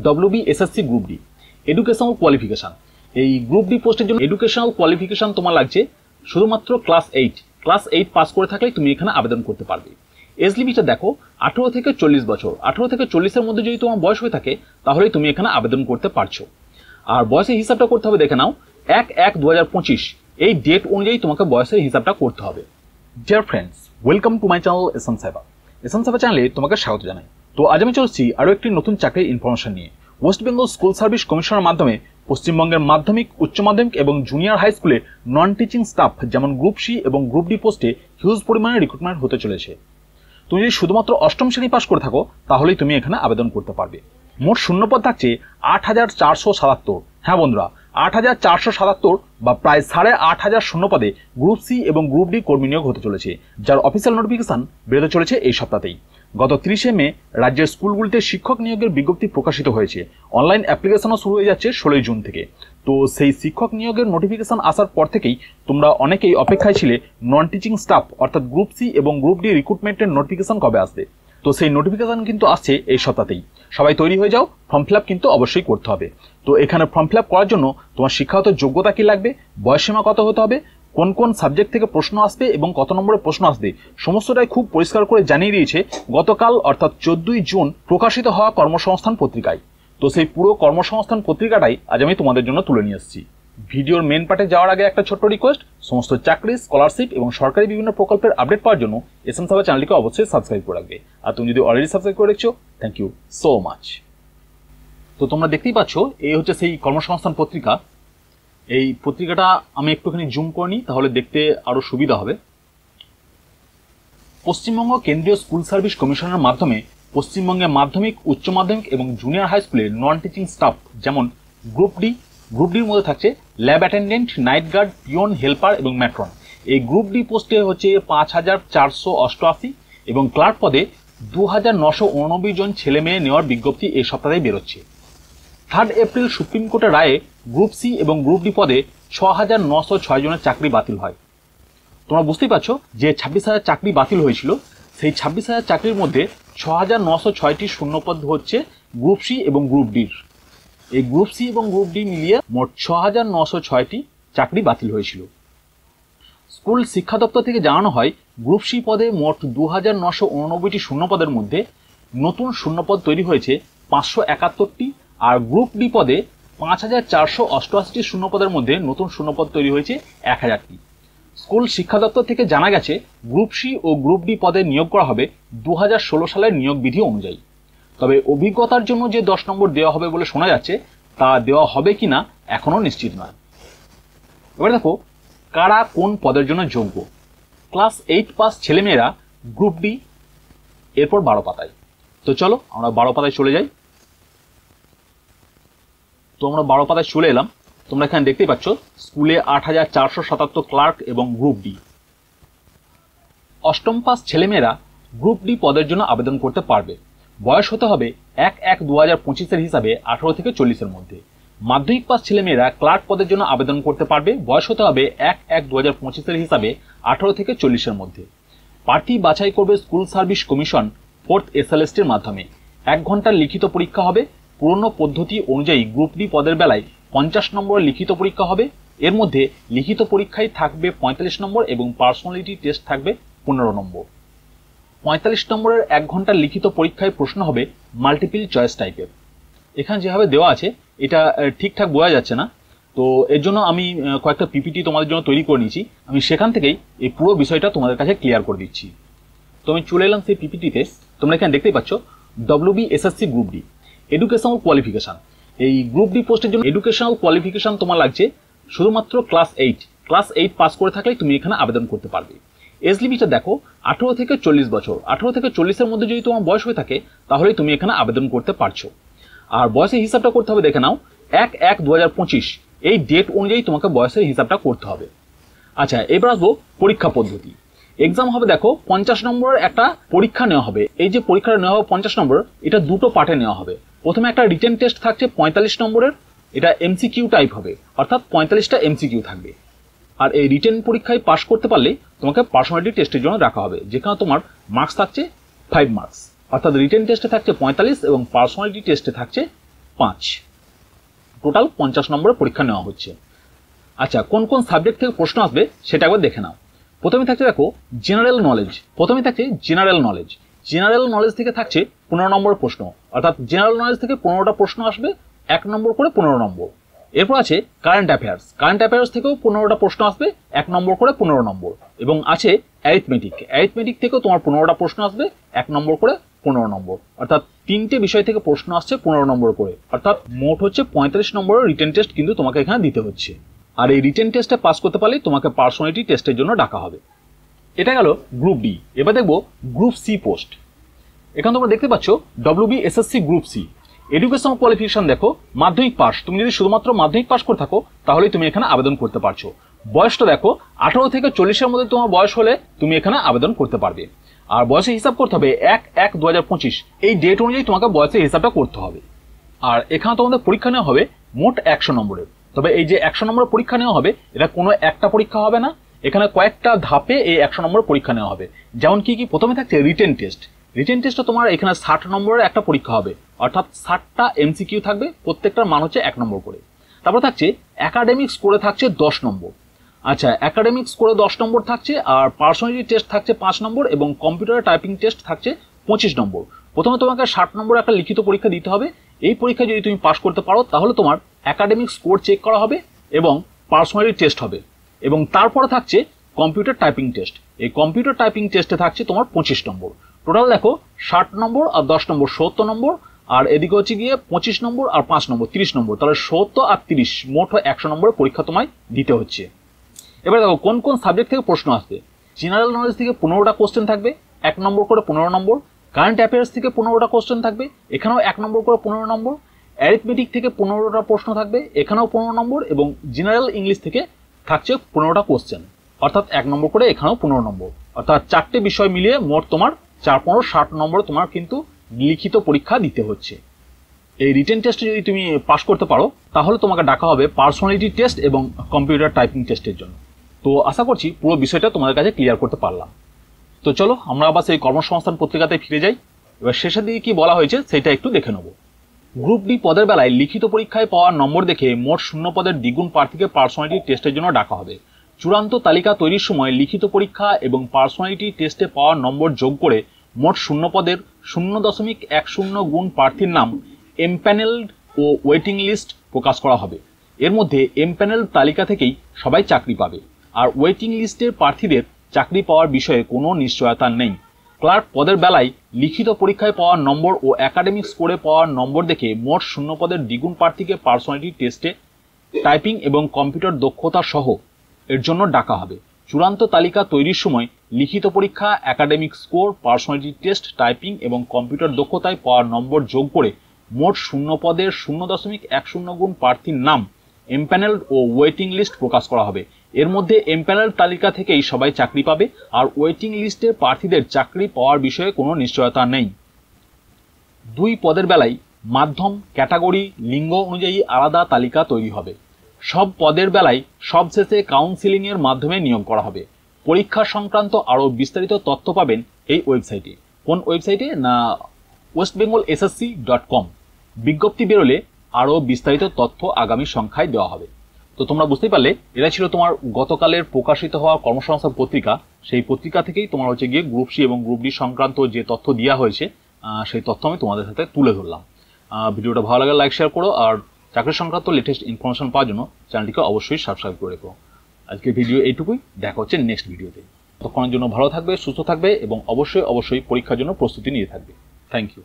WBSSC group D educational qualification. এই group D পোস্টের জন্য এডুকেশনাল কোয়ালিফিকেশন তোমার লাগছে শুধুমাত্র ক্লাস 8 পাস করে থাকলে তুমি এখানে আবেদন করতে পারবে। এজ লিমিটটা দেখো 18 থেকে 40 বছর। 18 থেকে 40-এর মধ্যে যদি তোমার বয়স হয়ে থাকে তাহলেই তুমি এখানে আবেদন করতে পারছো। আর বয়সের হিসাবটা করতে হবে, দেখে নাও 1/1/2025 এই ডেট অনুযায়ী তোমাকে বয়সের হিসাবটা করতে হবে। Dear friends, welcome to my channel SM Saiba. SM Saiba চ্যানেলে তোমাকে স্বাগত জানাই। তো আজ আমি চলছি আরও একটি নতুন চাকরির ইনফরমেশন নিয়ে। ওয়েস্ট বেঙ্গল স্কুল সার্ভিস কমিশনের মাধ্যমে পশ্চিমবঙ্গের মাধ্যমিক, উচ্চ মাধ্যমিক এবং জুনিয়র হাই স্কুলে নন টিচিং স্টাফ যেমন গ্রুপ সি এবং গ্রুপ ডি পোস্টে হিউজ পরিমাণে রিক্রুটমেন্ট হতে চলেছে। তুমি যদি শুধুমাত্র অষ্টম শ্রেণী পাস করে থাকো তাহলেই তুমি এখানে আবেদন করতে পারবে। মোট শূন্যপদ থাকছে 8,477। হ্যাঁ বন্ধুরা, 8,477 বা প্রায় 8,500 শূন্যপদে গ্রুপ সি এবং গ্রুপ ডি কর্মী নিয়োগ হতে চলেছে, যার অফিসিয়াল নোটিফিকেশন বেরোতে চলেছে এই সপ্তাহতেই। গত 30 মে রাজ্যের স্কুলগুলিতে শিক্ষক নিয়োগের বিজ্ঞপ্তি প্রকাশিত হয়েছে। অনলাইন অ্যাপ্লিকেশনও শুরু হয়ে যাচ্ছে 16 জুন থেকে। তো সেই শিক্ষক নিয়োগের নোটিফিকেশন আসার পর থেকেই তোমরা অনেকেই অপেক্ষায় ছিলে নন টিচিং স্টাফ অর্থাৎ গ্রুপ সি এবং গ্রুপ ডি রিক্রুটমেন্টের নোটিফিকেশন কবে আসবে। তো সেই নোটিফিকেশন কিন্তু আসছে এই সপ্তাহতেই। সবাই তৈরি হয়ে যাও, ফর্ম ফিল আপ কিন্তু অবশ্যই করতে হবে। তো এখানে ফর্ম ফিল আপ করার জন্য তোমার শিক্ষাগত যোগ্যতা কি লাগবে, বয়সসীমা কত হতে হবে, কোন কোন সাবজেক্ট থেকে প্রশ্ন আসবে এবং কত নম্বরের প্রশ্ন আসবে, সমস্তটাই খুব পরিষ্কার করে জানিয়ে দিয়েছে গতকাল অর্থাৎ 14 জুন প্রকাশিত হওয়া কর্মসংস্থান পত্রিকায়। তো সেই পুরো কর্মসংস্থান পত্রিকাটাই আজ আমি তোমাদের জন্য তুলে নিয়ে এসেছি। ভিডিওর মেন পার্টে যাওয়ার আগে একটা ছোট্ট রিকোয়েস্ট, সমস্ত চাকরি, স্কলারশিপ এবং সরকারি বিভিন্ন প্রকল্পের আপডেট পাওয়ার জন্য এসএম সাইবা চ্যানেলটিকে অবশ্যই সাবস্ক্রাইব করে রাখবে। আর তুমি যদি অলরেডি সাবস্ক্রাইব করে রেখেছো, থ্যাংক ইউ সো মাচ। তো তোমরা দেখতেই পাচ্ছ, এই হচ্ছে সেই কর্মসংস্থান পত্রিকা। এই পত্রিকাটা আমি একটুখানি জুম করে নিই, তাহলে দেখতে আরো সুবিধা হবে। পশ্চিমবঙ্গ কেন্দ্রীয় স্কুল সার্ভিস কমিশনের মাধ্যমে পশ্চিমবঙ্গে মাধ্যমিক, উচ্চ মাধ্যমিক এবং জুনিয়র হাই স্কুলে নন টিচিং স্টাফ যেমন গ্রুপ ডির মধ্যে থাকছে lab attendant, night guard, peon, helper এবং ম্যাট্রন। এই গ্রুপ ডি পোস্টে হচ্ছে 5,488 এবং ক্লার্ক পদে 2,989 জন ছেলে মেয়ে নেওয়ার বিজ্ঞপ্তি এই সপ্তাহেই বেরোচ্ছে। 3 এপ্রিল সুপ্রিম কোর্টের রায়ে গ্রুপ সি এবং গ্রুপ ডি পদে 6,906 জনের চাকরি বাতিল হয়। তোমরা বুঝতেই পারছো যে 26,000 চাকরি বাতিল হয়েছিল, সেই 26,000 চাকরির মধ্যে 6,906টি শূন্যপদ হচ্ছে গ্রুপ সি এবং গ্রুপ ডির। এই গ্রুপ সি এবং গ্রুপ ডি মিলিয়ে মোট 6,906টি চাকরি বাতিল হয়েছিল। স্কুল শিক্ষা দপ্তর থেকে জানানো হয় গ্রুপ সি পদে মোট 2,989টি শূন্যপদের মধ্যে নতুন শূন্যপদ তৈরি হয়েছে 571টি, আর গ্রুপ ডি পদে 5,488টি শূন্যপদের মধ্যে নতুন শূন্যপদ তৈরি হয়েছে 1,000টি। স্কুল শিক্ষা দপ্তর থেকে জানা গেছে গ্রুপ সি ও গ্রুপ ডি পদে নিয়োগ করা হবে 2016 সালের নিয়োগ বিধি অনুযায়ী। তবে অভিজ্ঞতার জন্য যে 10 নম্বর দেওয়া হবে বলে শোনা যাচ্ছে, তা দেওয়া হবে কিনা এখনো নিশ্চিত নয়। এবার দেখো কারা কোন পদের জন্য যোগ্য। ক্লাস 8 পাস ছেলেমেয়েরা গ্রুপ ডি, এরপর 12 পাতায়। তো চলো আমরা 12 পাতায় চলে যাই। তো আমরা 12 পাতায় চলে এলাম। তোমরা এখানে দেখতেই পাচ্ছ স্কুলে 8,477 ক্লার্ক এবং গ্রুপ ডি। অষ্টম পাস ছেলেমেয়েরা গ্রুপ ডি পদের জন্য আবেদন করতে পারবে। বয়স হতে হবে 1/1/2025 হিসাবে 18 থেকে 40-এর মধ্যে। মাধ্যমিক পাস ছেলেমেয়েরা ক্লার্ক পদের জন্য আবেদন করতে পারবে। বয়স হতে হবে 1/1/2025 হিসাবে 18 থেকে 40-এর মধ্যে। প্রার্থী বাছাই করবে স্কুল সার্ভিস কমিশন 4th SLST-র মাধ্যমে। 1 ঘন্টার লিখিত পরীক্ষা হবে। পুরনো পদ্ধতি অনুযায়ী গ্রুপ ডি পদের বেলায় 50 নম্বরের লিখিত পরীক্ষা হবে। এর মধ্যে লিখিত পরীক্ষায় থাকবে 45 নম্বর এবং পার্সোনালিটি টেস্ট থাকবে 15 নম্বর। 45 নম্বরের 1 ঘন্টার লিখিত পরীক্ষায় প্রশ্ন হবে মাল্টিপল চয়েস টাইপের। এখানে যেভাবে দেওয়া আছে এটা ঠিকঠাক বোঝা যাচ্ছে না, তো এর জন্য আমি কয়েকটা পিপিটি তোমাদের জন্য তৈরি করে নিয়েছি। আমি সেখান থেকেই এই পুরো বিষয়টা তোমাদের কাছে ক্লিয়ার করে দিচ্ছি। তো আমি চলে এলাম সেই পিপিটিতে। তোমরা এখানে দেখতেই পাচ্ছ WBSSC group D educational qualification. এই গ্রুপ ডি পোস্টের জন্য এডুকেশনাল কোয়ালিফিকেশন তোমার লাগছে শুধুমাত্র ক্লাস 8 পাস করে থাকলেই তুমি এখানে আবেদন করতে পারবে। এজ লিমিটটা দেখো 18 থেকে 40 বছর। 18 থেকে 40-এর মধ্যে যদি তোমার বয়স হয়ে থাকে তাহলেই তুমি এখানে আবেদন করতে পারছো। আর বয়সের হিসাবটা করতে হবে, দেখে নাও 1/1/2025 এই ডেট অনুযায়ী তোমাকে বয়সের হিসাবটা করতে হবে। আচ্ছা, এবার আসবো পরীক্ষা পদ্ধতি। এক্সাম হবে, দেখো 50 নম্বরের একটা পরীক্ষা নেওয়া হবে। এই যে পরীক্ষাটা নেওয়া হবে 50 নম্বর, এটা দুটো পার্টে নেওয়া হবে। প্রথমে একটা রিটেন টেস্ট থাকছে 45 নম্বরের, এটা MCQ টাইপ হবে, অর্থাৎ 45টা MCQ থাকবে। আর এই রিটেন পরীক্ষায় পাশ করতে পারলে তোমাকে পার্সোনালিটি টেস্টের জন্য রাখা হবে, যেখানে তোমার মার্কস থাকছে 5 মার্কস। অর্থাৎ রিটেন টেস্টে থাকছে 45 এবং পার্সোনালিটি টেস্টে থাকছে 5, টোটাল 50 নম্বরের পরীক্ষা নেওয়া হচ্ছে। আচ্ছা, কোন কোন সাবজেক্ট থেকে প্রশ্ন আসবে সেটা একবার দেখে নাও। প্রথমে থাকছে দেখো জেনারেল নলেজ। প্রথমে থাকছে জেনারেল নলেজ। জেনারেল নলেজ থেকে থাকছে 15 নম্বর প্রশ্ন, অর্থাৎ জেনারেল নলেজ থেকে 15টা প্রশ্ন আসবে, 1 নম্বর করে 15 নম্বর। এরপর আছে কারেন্ট অ্যাফেয়ার্স। কারেন্ট অ্যাফেয়ার্স থেকেও 15টা প্রশ্ন আসবে, 1 নম্বর করে 15 নম্বর। এবং আছে অ্যারিথমেটিক। অ্যারিথমেটিক থেকেও তোমার 15টা প্রশ্ন আসবে, 1 নম্বর করে 15 নম্বর। অর্থাৎ 3টে বিষয় থেকে প্রশ্ন আসছে 15 নম্বর করে, অর্থাৎ মোট হচ্ছে 35 নম্বরের রিটেন টেস্ট কিন্তু তোমাকে এখানে দিতে হচ্ছে। আর এই রিটেন টেস্টে পাস করতে পারলে তোমাকে পার্সোনালিটি টেস্টের জন্য ডাকা হবে। এটা গেল গ্রুপ ডি। এবার দেখবো গ্রুপ সি পোস্ট। এখানে তোমরা দেখতে পাচ্ছ WBSSC group C. Educational qualification দেখো মাধ্যমিক পাস। তুমি যদি শুধুমাত্র মাধ্যমিক পাস করে থাকো তাহলেই তুমি এখানে আবেদন করতে পারছো। বয়সটা দেখো 18 থেকে 40-এর মধ্যে তোমার বয়স হলে তুমি এখানে আবেদন করতে পারবে। আর বয়সের হিসাব করতে হবে 1/1/2025, এই ডেট অনুযায়ী তোমাকে বয়সের হিসাবটা করতে হবে। আর এখানে তোমাদের পরীক্ষা নেওয়া হবে মোট 100 নম্বরের। তবে এই যে 100 নম্বরের পরীক্ষা নেওয়া হবে, এটা কোনো একটা পরীক্ষা হবে না, এখানে কয়েকটা ধাপে এই 100 নম্বরের পরীক্ষা নেওয়া হবে। যেমন কি কি, প্রথমে থাকছে রিটেন টেস্ট। রিটেন টেস্টটা তোমার এখানে 60 নম্বরের একটা পরীক্ষা হবে, অর্থাৎ 60টা MCQ থাকবে, প্রত্যেকটার মান হচ্ছে 1 নম্বর করে। তারপর থাকছে একাডেমিক স্কোরে থাকছে 10 নম্বর। আচ্ছা, একাডেমিক স্কোরে 10 নম্বর থাকছে, আর পার্সোনালিটি টেস্ট থাকছে 5 নম্বর, এবং কম্পিউটার টাইপিং টেস্ট থাকছে 25 নম্বর। প্রথমে তোমাকে 60 নম্বর একটা লিখিত পরীক্ষা দিতে হবে। এই পরীক্ষা যদি তুমি পাস করতে পারো তাহলে তোমার একাডেমিক স্কোর চেক করা হবে এবং পার্সোনালিটি টেস্ট হবে। এবং তারপরে থাকছে কম্পিউটার টাইপিং টেস্ট। এই কম্পিউটার টাইপিং টেস্টে থাকছে তোমার 25 নম্বর। টোটাল দেখো 60 নম্বর আর 10 নম্বর 70 নম্বর, আর এদিকে হচ্ছে গিয়ে 25 নম্বর আর 5 নম্বর 30 নম্বর, তাহলে 70 আর 30 মোট 100 নম্বরের পরীক্ষা তোমায় দিতে হচ্ছে। এবার দেখো কোন কোন সাবজেক্ট থেকে প্রশ্ন আসবে। জেনারেল নলেজ থেকে 15টা কোশ্চেন থাকবে, 1 নম্বর করে 15 নম্বর। কারেন্ট অ্যাফেয়ার্স থেকে 15টা কোশ্চেন থাকবে, এখানেও 1 নম্বর করে 15 নম্বর। অ্যারিথমেটিক থেকে 15টা প্রশ্ন থাকবে, এখানেও 15 নম্বর। এবং জেনারেল ইংলিশ থেকে থাকছে 15টা কোশ্চেন, অর্থাৎ 1 নম্বর করে এখানেও 15 নম্বর। অর্থাৎ 4টে বিষয় মিলিয়ে মোট তোমার 4-15 60 নম্বর তোমার কিন্তু লিখিত পরীক্ষা দিতে হচ্ছে। এই রিটেন টেস্টে যদি তুমি পাস করতে পারো তাহলে তোমাকে ডাকা হবে পার্সোনালিটি টেস্ট এবং কম্পিউটার টাইপিং টেস্টের জন্য। তো আশা করছি পুরো বিষয়টা তোমাদের কাছে ক্লিয়ার করতে পারলাম। তো চলো আমরা আবার সেই কর্মসংস্থান পত্রিকাতে ফিরে যাই। এবার শেষের দিকে কি বলা হয়েছে সেটা একটু দেখে নেব। গ্রুপ ডি পদের বেলায় লিখিত পরীক্ষায় পাওয়া নম্বর দেখে মোট শূন্য পদের দ্বিগুণ প্রার্থীকে পার্সোনালিটি টেস্টের জন্য ডাকা হবে। চূড়ান্ত তালিকা তৈরির সময় লিখিত পরীক্ষা এবং পার্সোনালিটি টেস্টে পাওয়া নম্বর যোগ করে মোট শূন্য পদের 0.10 গুণ প্রার্থীর নাম এমপ্যানেলড ও ওয়েটিং লিস্ট প্রকাশ করা হবে। এর মধ্যে এমপ্যানেলড তালিকা থেকেই সবাই চাকরি পাবে, আর ওয়েটিং লিস্টের প্রার্থীদের চাকরি পাওয়ার বিষয়ে কোনো নিশ্চয়তা নেই। ক্লার্ক পদের বেলায় লিখিত পরীক্ষায় পাওয়া নম্বর ও একাডেমিক স্কোরে পাওয়া নম্বর দেখে মোট শূন্য পদের দ্বিগুণ প্রার্থীকে পার্সোনালিটি টেস্টে টাইপিং এবং কম্পিউটার দক্ষতা সহ এর জন্য ডাকা হবে। চূড়ান্ত তালিকা তৈরির সময় লিখিত পরীক্ষা, academic score, personality test, typing এবং কম্পিউটার দক্ষতায় পাওয়া নম্বর যোগ করে মোট শূন্য পদের 0.10 গুণ প্রার্থীর নাম এমপ্যানেলড ও ওয়েটিং লিস্ট প্রকাশ করা হবে। এর মধ্যে এমপ্যানেলড তালিকা থেকেই সবাই চাকরি পাবে, আর ওয়েটিং লিস্টের প্রার্থীদের চাকরি পাওয়ার বিষয়ে কোনো নিশ্চয়তা নেই। 2 পদের বেলায় মাধ্যম, ক্যাটাগরি, লিঙ্গ অনুযায়ী আলাদা তালিকা তৈরি হবে। সব পদের বেলায় সবশেষে কাউন্সিলিং এর মাধ্যমে নিয়োগ করা হবে। পরীক্ষা সংক্রান্ত আরও বিস্তারিত তথ্য পাবেন এই ওয়েবসাইটে। কোন ওয়েবসাইটে না, westbengalssc.com। বিজ্ঞপ্তি বেরোলে আরও বিস্তারিত তথ্য আগামী সংখ্যায় দেওয়া হবে। তো তোমরা বুঝতেই পারলে এটা ছিল তোমার গতকালের প্রকাশিত হওয়া কর্মসংস্থান পত্রিকা। সেই পত্রিকা থেকেই তোমার হচ্ছে গিয়ে গ্রুপ সি এবং গ্রুপ ডি সংক্রান্ত যে তথ্য দেওয়া হয়েছে সেই তথ্য আমি তোমাদের সাথে তুলে ধরলাম। ভিডিওটা ভালো লাগলে লাইক শেয়ার করো, আর চাকরি সংক্রান্ত লেটেস্ট ইনফরমেশন পাওয়ার জন্য চ্যানেলটিকে অবশ্যই সাবস্ক্রাইব করে রেখো। আজকের ভিডিও এইটুকুই, দেখা হচ্ছে নেক্সট ভিডিওতে। ততক্ষণের জন্য ভালো থাকবে, সুস্থ থাকবে এবং অবশ্যই পরীক্ষার জন্য প্রস্তুতি নিয়ে থাকবে। Thank you.